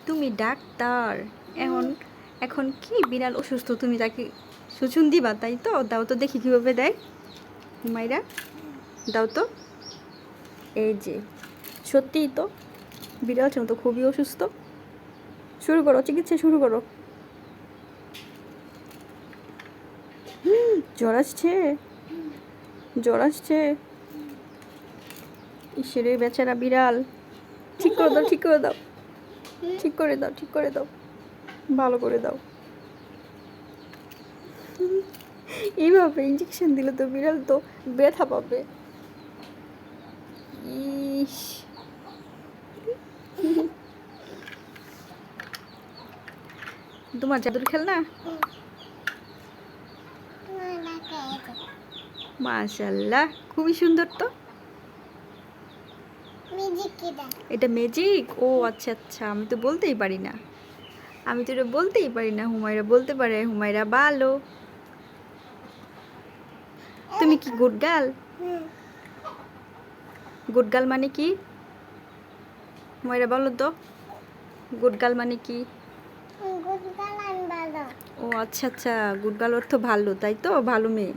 তুমি ডাক্তার? এখন এখন কি বিড়াল অসুস্থ, তুমি তাকে সুচুন দিবা, তাই তো? দাও তো দেখি কিভাবে দেয় হুমায়রা, দাও তো। এই যে সত্যিই তো বিড়ালটা তো খুবই অসুস্থ। শুরু করো, চিকিৎসা শুরু করো। জ্বর আসছে, জ্বর আসছে। ঈশ্বরের বেচারা বিড়াল, ঠিক করে দাও, ঠিক করে দাও, ঠিক করে দাও, ঠিক করে দাও, ভালো করে দাও। এইভাবে ইঞ্জেকশন দিলে তো বিড়াল তো ব্যথা পাবে। ইস, তোমার জাদুর খেলনা? মাশাআল্লাহ, খুবই সুন্দর তো। এটা ম্যাজিক? ও আচ্ছা আচ্ছা, আমি তো বলতেই পারি না, আমি তো এটা বলতেই পারি না। হুমায়রা বলতে পারে, হুমায়রা ভালো। তুমি কি গুড গার্ল? গুড গার্ল মানে কি হুমায়রা, বলো তো? গুড গার্ল মানে কি? ও আচ্ছা আচ্ছা, গুড গার্ল অর্থ ভালো, তাই তো? ভালো মেয়ে।